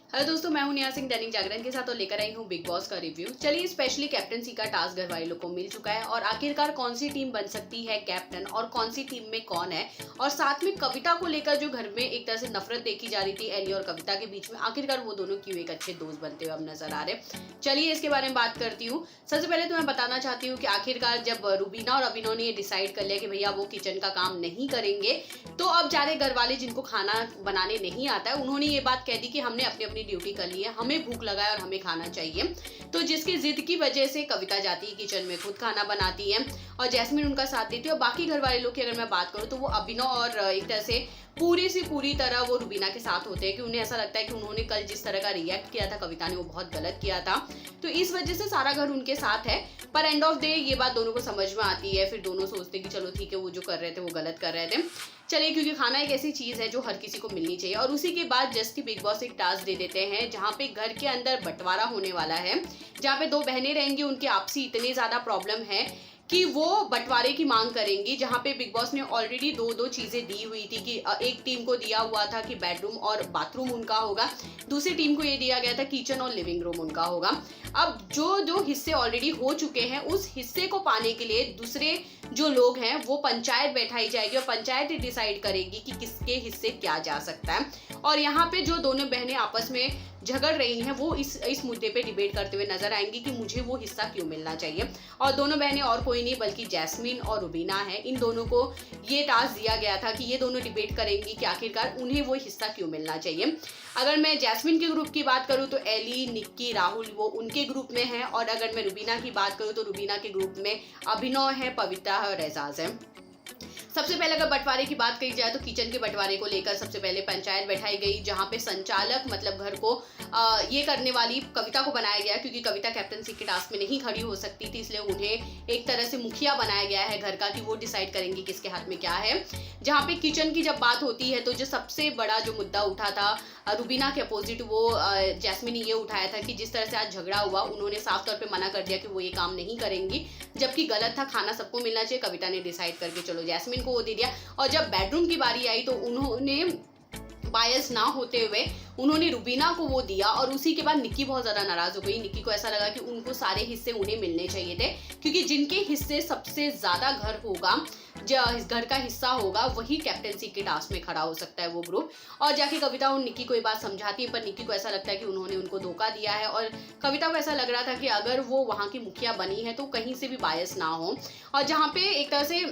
Hello दोस्तों, मैं हूं नेहा सिंह दैनिक जागरण के साथ और लेकर आई हूं बिग बॉस का रिव्यू। चलिए, स्पेशली कैप्टनसी का टास्क घर वालों को मिल चुका है और आखिरकार कौन सी टीम बन सकती है कैप्टन और कौन सी टीम में कौन है, और साथ में कविता को लेकर जो घर में एक तरह से नफरत देखी जा रही थी एली और कविता के बीच में, आखिरकार वो दोनों क्यों एक अच्छे दोस्त बनते हुए अब नजर आ रहे। चलिए इसके बारे में बात करती हूँ। सबसे पहले तो मैं बताना चाहती हूँ कि आखिरकार जब रूबीना और अभिनव ने ये डिसाइड कर लिया कि भैया वो किचन का काम नहीं करेंगे, तो अब जाने घर वाले जिनको खाना बनाने नहीं आता है, उन्होंने ये बात कह दी कि हमने अपनी अपनी ड्यूटी कर ली है, हमें भूख लगा है और हमें खाना चाहिए। तो जिसकी जिद की वजह से कविता जाती है किचन में, खुद खाना बनाती है और जैस्मिन उनका साथ देती है। और बाकी घर वाले लोग की अगर मैं बात करूँ तो वो अभिनव और एक तरह से पूरी तरह वो रूबीना के साथ होते हैं कि उन्हें ऐसा लगता है कि उन्होंने कल जिस तरह का रिएक्ट किया था कविता ने, वो बहुत गलत किया था, तो इस वजह से सारा घर उनके साथ है। पर एंड ऑफ डे ये बात दोनों को समझ में आती है, फिर दोनों सोचते हैं कि चलो ठीक है, वो जो कर रहे थे वो गलत कर रहे थे, चलिए, क्योंकि खाना एक ऐसी चीज है जो हर किसी को मिलनी चाहिए। और उसी के बाद जस्ट बिग बॉस एक टास्क दे देते हैं जहाँ पे घर के अंदर बंटवारा होने वाला है, जहाँ पे दो बहनें रहेंगी, उनकी आपसी इतनी ज्यादा प्रॉब्लम है कि वो बंटवारे की मांग करेंगी। जहां पे बिग बॉस ने ऑलरेडी दो चीजें दी हुई थी कि एक टीम को दिया हुआ था कि बेडरूम और बाथरूम उनका होगा, दूसरी टीम को ये दिया गया था किचन और लिविंग रूम उनका होगा। अब जो हिस्से ऑलरेडी हो चुके हैं, उस हिस्से को पाने के लिए दूसरे जो लोग हैं वो पंचायत बैठाई जाएगी और पंचायत डिसाइड करेगी कि किसके हिस्से क्या जा सकता है। और यहाँ पे जो दोनों बहनें आपस में झगड़ रही हैं वो इस मुद्दे पे डिबेट करते हुए नजर आएंगी कि मुझे वो हिस्सा क्यों मिलना चाहिए। और दोनों बहनें और कोई नहीं बल्कि जैस्मिन और रूबीना है। इन दोनों को ये टास्क दिया गया था कि ये दोनों डिबेट करेंगी कि आखिरकार उन्हें वो हिस्सा क्यों मिलना चाहिए। अगर मैं जैस्मिन के ग्रुप की बात करूं तो एली, निक्की, राहुल वो उनके ग्रुप में है, और अगर मैं रूबीना की बात करूं तो रूबीना के ग्रुप में अभिनव है, पवित्रा है और एजाज है। सबसे पहले अगर बंटवारे की बात कही जाए तो किचन के बंटवारे को लेकर सबसे पहले पंचायत बैठाई गई, जहां पे संचालक मतलब घर को ये करने वाली कविता को बनाया गया, क्योंकि कविता कैप्टनसी के टास्क में नहीं खड़ी हो सकती थी, इसलिए उन्हें एक तरह से मुखिया बनाया गया है घर का कि वो डिसाइड करेंगे किसके हाथ में क्या है। जहाँ पे किचन की जब बात होती है तो जो सबसे बड़ा जो मुद्दा उठा था रूबीना के अपोजिट, वो जैस्मिन ने ये उठाया था कि जिस तरह से आज झगड़ा हुआ, उन्होंने साफ तौर पे मना कर दिया कि वो ये काम नहीं करेंगी, जबकि गलत था, खाना सबको मिलना चाहिए। कविता ने डिसाइड करके चलो जैस्मिन को वो दे दिया। और जब बेडरूम की बारी आई तो उन्होंने बायस ना होते हुए उन्होंने रूबीना को वो दिया, और उसी के बाद निक्की बहुत ज्यादा नाराज हो गई। निक्की को ऐसा लगा कि उनको सारे हिस्से उन्हें मिलने चाहिए थे, क्योंकि जिनके हिस्से सबसे ज्यादा घर होगा, घर का हिस्सा होगा, वही कैप्टनसी के टास्क में खड़ा हो सकता है वो ग्रुप। और जाके कविता उन निक्की को ये बात समझाती है, पर निक्की को ऐसा लगता है कि उन्होंने उनको धोखा दिया है, और कविता को ऐसा लग रहा था कि अगर वो वहां की मुखिया बनी है तो कहीं से भी बायस ना हो। और जहाँ पे एक तरह से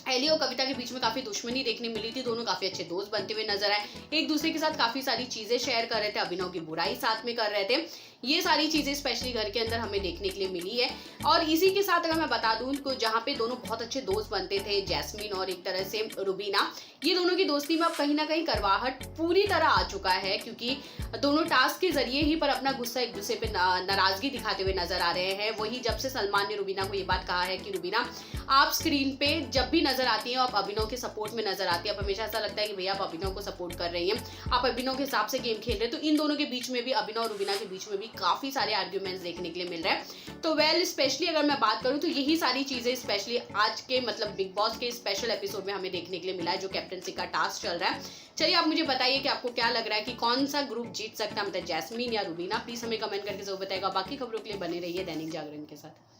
एली और कविता के बीच में काफी दुश्मनी देखने मिली थी, दोनों काफी अच्छे दोस्त बनते हुए नजर आए, एक दूसरे के साथ काफी सारी चीजें शेयर कर रहे थे, अभिनव की बुराई साथ में कर रहे थे। ये सारी चीजें स्पेशली घर के अंदर हमें देखने के लिए मिली है। और इसी के साथ अगर मैं बता दूं तो जहाँ पे दोनों बहुत अच्छे दोस्त बनते थे, जैस्मिन और एक तरह से रूबीना, ये दोनों की दोस्ती में अब कहीं ना कहीं करवाहट पूरी तरह आ चुका है, क्योंकि दोनों टास्क के जरिए ही पर अपना गुस्सा एक दूसरे पे नाराजगी दिखाते हुए नजर आ रहे हैं। वही जब से सलमान ने रूबीना को ये बात कहा है कि रूबीना आप स्क्रीन पे जब भी नजर आती हैं आप अभिनव के सपोर्ट में नजर आती है, आप हमेशा ऐसा लगता है कि भैया आप अभिनव को सपोर्ट कर रही हैं, आप अभिनव के हिसाब से गेम खेल रहे हैं, तो इन दोनों के बीच में भी, अभिनव और रूबीना के बीच में भी काफी सारे आर्ग्यूमेंट्स देखने के लिए मिल रहे हैं। तो स्पेशली अगर मैं बात करूं तो यही सारी चीजें स्पेशली आज के मतलब बिग बॉस के स्पेशल एपिसोड में हमें देखने के लिए मिला है, जो कैप्टनसी का टास्क चल रहा है। चलिए आप मुझे बताइए कि आपको क्या लग रहा है कि कौन सा ग्रुप जीत सकता है, मतलब जैस्मिन या रूबीना। प्लीज हमें कमेंट करके जरूर बताएगा। बाकी खबरों के लिए बने रहिए दैनिक जागरण के साथ।